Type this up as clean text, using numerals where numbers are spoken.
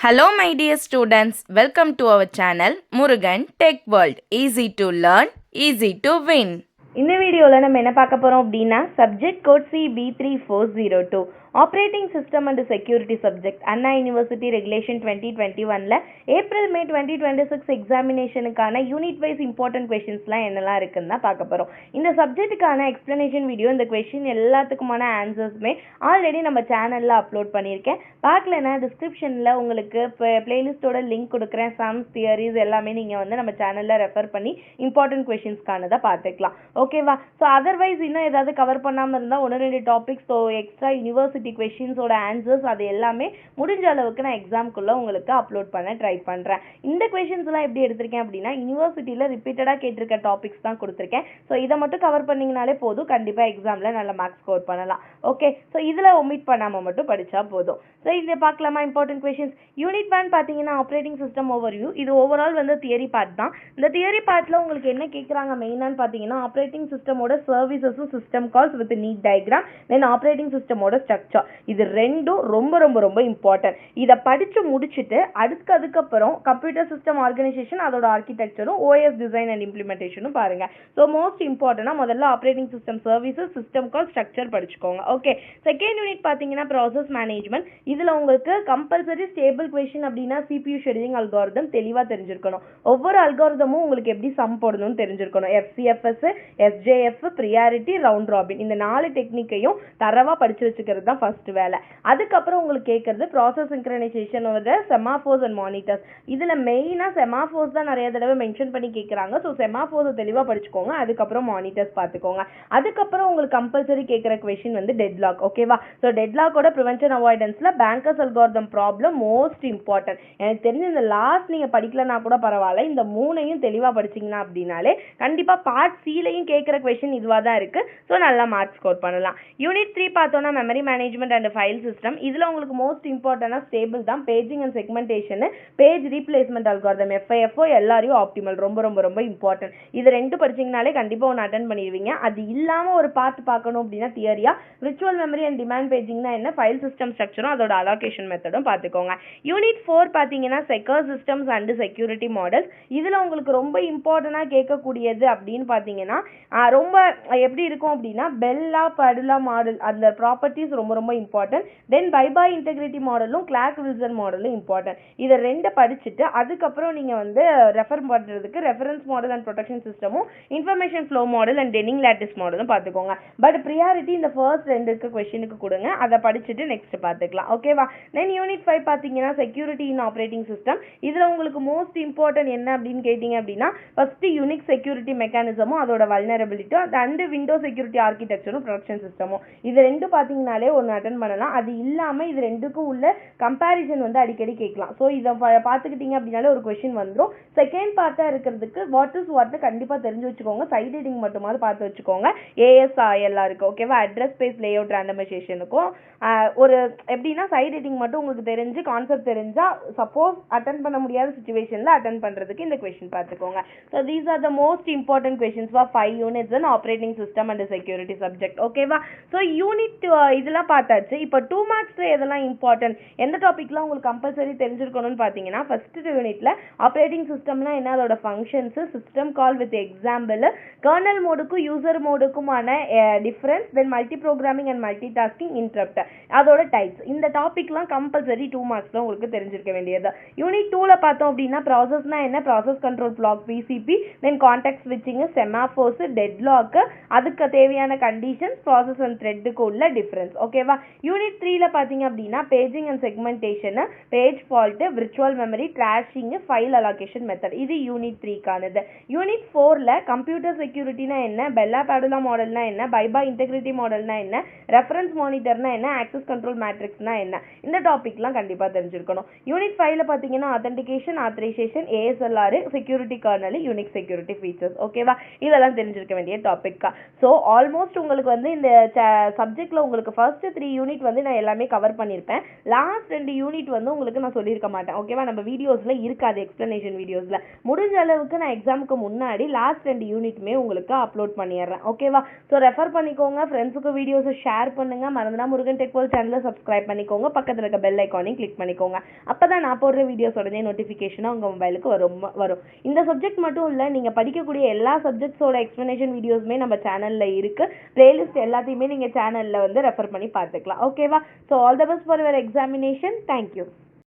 Hello my dear students, welcome to our channel Murugan Tech World. Easy to learn, easy to win. இந்த வீடியோவில் நம்ம என்ன பார்க்க போகிறோம் அப்படின்னா subject code CB3402 operating system and security subject Anna university regulation 2021ல் April May 2026 எக்ஸாமினேஷனுக்கான unit wise important கொஷின்ஸ்லாம் என்னெல்லாம் இருக்குன்னு தான் பார்க்க போகிறோம். இந்த சப்ஜெக்ட்டுக்கான எக்ஸ்ப்ளனேஷன் வீடியோ, இந்த கொஷின் எல்லாத்துக்குமான ஆன்சர்ஸுமே ஆல்ரெடி நம்ம சேனலில் அப்லோட் பண்ணியிருக்கேன். பார்க்கலன்னா டிஸ்கிரிப்ஷனில் உங்களுக்கு பிளேலிஸ்ட்டோட லிங்க் கொடுக்குறேன். சம்ஸ், தியரிஸ் எல்லாமே நீங்கள் வந்து நம்ம சேனலில் ரெஃபர் பண்ணி இம்பார்ட்டன்ட் கொஷின்ஸ்க்கானதை பார்த்துக்கலாம். ஓகேவா? ஸோ அதர்வைஸ் இன்னும் ஏதாவது கவர் பண்ணாமல் இருந்தால் 1-2 டாபிக்ஸ், ஸோ எக்ஸ்ட்ரா யூனிவர்சிட்டி கொஷின்ஸோட ஆன்சர்ஸ் அது எல்லாமே முடிஞ்ச அளவுக்கு நான் எக்ஸாம்குள்ளே உங்களுக்கு அப்லோட் பண்ண ட்ரை பண்ணுறேன். இந்த கொஷின்ஸ்லாம் எப்படி எடுத்திருக்கேன் அப்படின்னா யூனிவர்சிட்டியில் ரிப்பீட்டடாக கேட்டிருக்க டாபிக்ஸ் தான் கொடுத்துருக்கேன். ஸோ இதை மட்டும் கவர் பண்ணிங்கனாலே போதும், கண்டிப்பாக எக்ஸாமில் நல்ல மார்க்ஸ் ஸ்கோர் பண்ணலாம். ஓகே, ஸோ இதில் ஒமிட் பண்ணாமல் மட்டும் படித்தா போதும். ஸோ இதை பார்க்கலாமா? Important questions. யூனிட் 1 பார்த்தீங்கன்னா ஆப்ரேட்டிங் சிஸ்டம் ஓவர்வியூ. இது ஓவரால் வந்து தியரி பார்ட் தான். இந்த தியரி பார்ட்டில் உங்களுக்கு என்ன கேட்குறாங்க மெயினான்னு பார்த்தீங்கன்னா ஆப்ரேட்டிங் சிஸ்டமோட சர்வீசஸும் system calls with neat diagram, then operating சிஸ்டமோட ஸ்ட்ரக்சர். இது ரெண்டும் ரொம்ப ரொம்ப ரொம்ப இம்பார்ட்டன்ட். இதை படித்து முடிச்சுட்டு அதுக்கப்புறம் கம்ப்யூட்டர் சிஸ்டம் ஆர்கனைசேஷன், அதோட ஆர்கிடெக்சரும், ஓஎஸ் டிசைன் அண்ட் இம்ப்ளிமெண்டேஷனும் பாருங்க. ஸோ மோஸ்ட் இம்பார்ட்டண்டாக முதல்ல operating system services, system call, structure படிச்சுக்கோங்க. ஓகே, செகண்ட் யூனிட் பார்த்தீங்கன்னா ப்ராசஸ் மேனேஜ்மெண்ட். இதில் உங்களுக்கு கம்பல்சரி ஸ்டேபிள் கொஷின் அப்படின்னா CPU ஷெட்யூலிங் அல்காரிதம் தெளிவாக தெரிஞ்சிருக்கணும். ஒவ்வொரு அல்காரிதமும் உங்களுக்கு எப்படி சம் போடணும்னு தெரிஞ்சிருக்கணும். FCFS, SJF, priority, round robin, இந்த 4 டெக்னிக்கையும் தரவாக படித்து வச்சுக்கிறது தான் ஃபர்ஸ்ட் வேலை. அதுக்கப்புறம் உங்களுக்கு கேட்கறது ப்ராசஸ் சிங்க்ரனைசேஷன் ஓட செமாஃபோர்ஸ் அண்ட் மானிட்டர்ஸ். இதில் மெயினாக செமாஃபோர்ஸ் தான் நிறைய தடவை மென்ஷன் பண்ணி கேட்குறாங்க. ஸோ செமாஃபோர்ஸை தெளிவாக படிச்சுக்கோங்க. அதுக்கப்புறம் மானிட்டர்ஸ் பார்த்துக்கோங்க. அதுக்கப்புறம் உங்களுக்கு கம்பல்சரி கேட்குற கொஷின் வந்து டெட்லாக். ஓகேவா? ஸோ டெட்லாக்கோட ப்ரிவென்ஷன் அவாய்டன்ஸில் bankers algorithm problem most important. எனக்கு தெரிஞ்ச இந்த லாஸ்ட் நீங்கள் படிக்கலனா கூட பரவாயில்ல, இந்த 3ஐயும் தெளிவாக படிச்சிங்கன்னா அப்படின்னாலே கண்டிப்பாக பார்ட் சிலையும் கேட்குற கொஷின் இதுவாக தான் இருக்குது. ஸோ நல்லா மார்க் ஸ்கோர் பண்ணலாம். யூனிட் 3 பார்த்தோன்னா memory management and file system. இதில் உங்களுக்கு மோஸ்ட் இம்பார்ட்டண்டாக ஸ்டேபிள் தான், paging and segmentation, page replacement algorithm, FIFO எல்லாரையும் ஆப்டிமல், ரொம்ப ரொம்ப ரொம்ப இம்பார்ட்டன்ட். இது 2 படிச்சிங்கனாலே கண்டிப்பாக ஒன்று அட்டன் பண்ணிடுவீங்க. அது இல்லாமல் ஒரு பார்ட் பார்க்கணும் அப்படின்னா தியரியா விர்ச்சுவல் மெமரி அண்ட் டிமாண்ட் பேஜிங்னா என்ன, ஃபைல் சிஸ்டம் ஸ்ட்ரக்சரும் அதோட அலோகேஷன் மெத்தடும் பார்த்துக்கோங்க. யூனிட் 4 பார்த்தீங்கன்னா secure systems and security models. இதில் உங்களுக்கு ரொம்ப இம்பார்ட்டண்டாக கேட்கக்கூடியது அப்படின்னு பார்த்தீங்கன்னா ரொம்ப எப்படி இருக்கும் அப்படின்னா பெல்லா படுலா மாடல், அந்த ப்ராப்பர்ட்டிஸ் ரொம்ப ரொம்ப இம்பார்ட்டன்ட். தென் பைபாய் இன்டெகிரிட்டி மாடலும் கிளார்க் வில்சன் மாடலும் இம்பார்ட்டன்ட். இதை 2 படிச்சுட்டு அதுக்கப்புறம் நீங்கள் வந்து ரெஃபர் பண்ணுறதுக்கு ரெஃபரன்ஸ் மாடல் அண்ட் ப்ரொடெக்ஷன் சிஸ்டமும், information flow model and Denning lattice மாடலும் பார்த்துக்கோங்க. பட் ப்ரியாரிட்டி இந்த ஃபர்ஸ்ட் 2 கொஸ்டினுக்கு கொடுங்க, அதை படிச்சுட்டு நெக்ஸ்ட் பார்த்துக்கலாம். ஓகேவா? தென் யூனிட் 5 பார்த்தீங்கன்னா செக்யூரிட்டி இன் ஆப்ரேட்டிங் சிஸ்டம். இதில் உங்களுக்கு மோஸ்ட் இம்பார்ட்டன்ட் என்ன அப்படின்னு கேட்டிங்க அப்படின்னா ஃபர்ஸ்ட் யூனிக் செக்யூரிட்டி மெக்கானிசமும் அதோட வல்னரபிலிட்டியும் அண்ட் விண்டோ செக்யூரிட்டி ஆர்கிடெக்சரும் ப்ரொடக்ஷன் சிஸ்டமும். இது 2 பார்த்தீங்கனாலே ஒன்று அட்டன் பண்ணலாம். அது இல்லாமல் இது 2க்கும் உள்ள கம்பேரிசன் வந்து அடிக்கடி கேட்கலாம். ஸோ இதை பார்த்துக்கிட்டீங்க அப்படின்னாலே ஒரு கொஸ்டின் வந்துடும். செகண்ட் பார்ட்டாக இருக்கிறதுக்கு வாட் இஸ் வாட்னு கண்டிப்பாக தெரிஞ்சு வச்சுக்கோங்க. சைட் ரீடிங் மட்டுமாவது பார்த்து வச்சுக்கோங்க. ASIL இருக்குது. ஓகேவா? அட்ரஸ் ஸ்பேஸ் லேஅவுட் ரேண்டமைசேஷனுக்கும் ஒரு எப்படின்னா சைட் ரீடிங் மட்டும் உங்களுக்கு தெரிஞ்சு கான்செப்ட் தெரிஞ்சால் சப்போஸ் அட்டன் பண்ண முடியாத சுச்சுவேஷனில் அட்டன் பண்ணுறதுக்கு இந்த கொஸ்டின் பார்த்துக்கோங்க. So these are the most important questions for 5 units and operating system and security subject. ஓகேவா? ஸோ யூனிட் இதெல்லாம் பார்த்தாச்சு. இப்போ 2 மார்க்ஸில் எதெல்லாம் இம்பார்ட்டன்ட், எந்த டாப்பிக்லாம் உங்களுக்கு கம்பல்சரி தெரிஞ்சிருக்கணும்னு பார்த்தீங்கன்னா ஃபர்ஸ்ட் யூனிட்டில் ஆப்ரேட்டிங் சிஸ்டம்னா என்ன, அதோட functions, system call with example, kernel மோடுக்கும் யூசர் மோடுக்குமான difference, then multi programming and multi tasking, interrupt, அதோட டைப்ஸ். இந்த டாபிக்லாம் கம்பல்சரி 2 மார்க்ஸில் உங்களுக்கு தெரிஞ்சிருக்க வேண்டியது. யூனிட் 2ல் பார்த்தோம் அப்படின்னா ப்ராசஸ்னா என்ன, ப்ராசஸ் கண்ட்ரோல் பிளாக், PCP, தென் கான்டெக்ட் ஸ்விட்சிங், செமாஃபோர்ஸ், டெட்லாக், அதுக்கு தேவையான கண்டிஷன்ஸ், ப்ராசஸ் அண்ட் த்ரெட்டுக்கு உள்ள டிஃபரன்ஸ். ஓகேவா? யூனிட் 3ல் பார்த்தீங்க அப்படின்னா paging and segmentation, page fault, virtual memory, thrashing, file allocation method. இது யூனிட் 3க்கானது. யூனிட் 4ல் கம்ப்யூட்டர் செக்யூரிட்டினா என்ன, பெல்லா பாடுலா மாடல்னா என்ன, பைபா இன்டெகிரிட்டி மாடல்னா என்ன, ரெஃபரன்ஸ் மானிட்டர்னா என்ன, ஆக்சஸ் கண்ட்ரோல் மேட்ரிக்ஸ்னா என்ன, இந்த டாபிக்லாம் கண்டிப்பாக தெரிஞ்சிருக்கணும். யூனிட் 5ல் பார்த்தீங்கன்னா authentication, authorisation, ASLR, security kernel, unique security features. ஓகேவா? இதெல்லாம் தெரிஞ்சிருக்க வேண்டிய டாபிக்கா. ஸோ ஆல்மோஸ்ட் உங்களுக்கு வந்து இந்த சப்ஜெக்டில் உங்களுக்கு ஃபர்ஸ்ட் 3 யூனிட் வந்து நான் எல்லாமே கவர் பண்ணியிருப்பேன். லாஸ்ட் 2 யூனிட் வந்து உங்களுக்கு நான் சொல்லியிருக்க மாட்டேன். ஓகேவா? நம்ம வீடியோஸில் இருக்காது, எக்ஸ்ப்ளனேஷன் வீடியோஸில். முடிஞ்ச அளவுக்கு நான் எக்ஸாமுக்கு முன்னாடி லாஸ்ட் 2 யூனிட்டுமே உங்களுக்கு அப்லோட் பண்ணிடுறேன். ஓகேவா? ஸோ ரெஃபர் பண்ணிக்கோங்க, ஃப்ரெண்ட்ஸுக்கு வீடியோஸை ஷேர் பண்ணுங்கள். மறந்துனா முருகன் டெக் வேர்ல்ட் சேனலை சப்ஸ்கிரைப் பண்ணிக்கோங்க, பக்கத்தில் இருக்க பெல் ஐக்கானையும் கிளிக் பண்ணிக்கோங்க. அப்போ தான் நான் போடுற வீடியோஸ் உடனே நோட்டிஃபிகேஷனாக உங்கள் மொபைலுக்கு வரும். இந்த சப்ஜெக்ட் மட்டும் இல்லை, நீங்கள் படிக்கக்கூடிய எல்லா சப்ஜெக்ட்ஸோட எக்ஸ்ப்ளனேஷன் வீடியோஸுமே நம்ம சேனலில் இருக்குது. பிளேலிஸ்ட் எல்லாத்தையுமே நீங்கள் சேனலில் வந்து ரெஃபர் பண்ணி பார்த்துக்கலாம். ஓகேவா? So all the best for your examination. Thank you.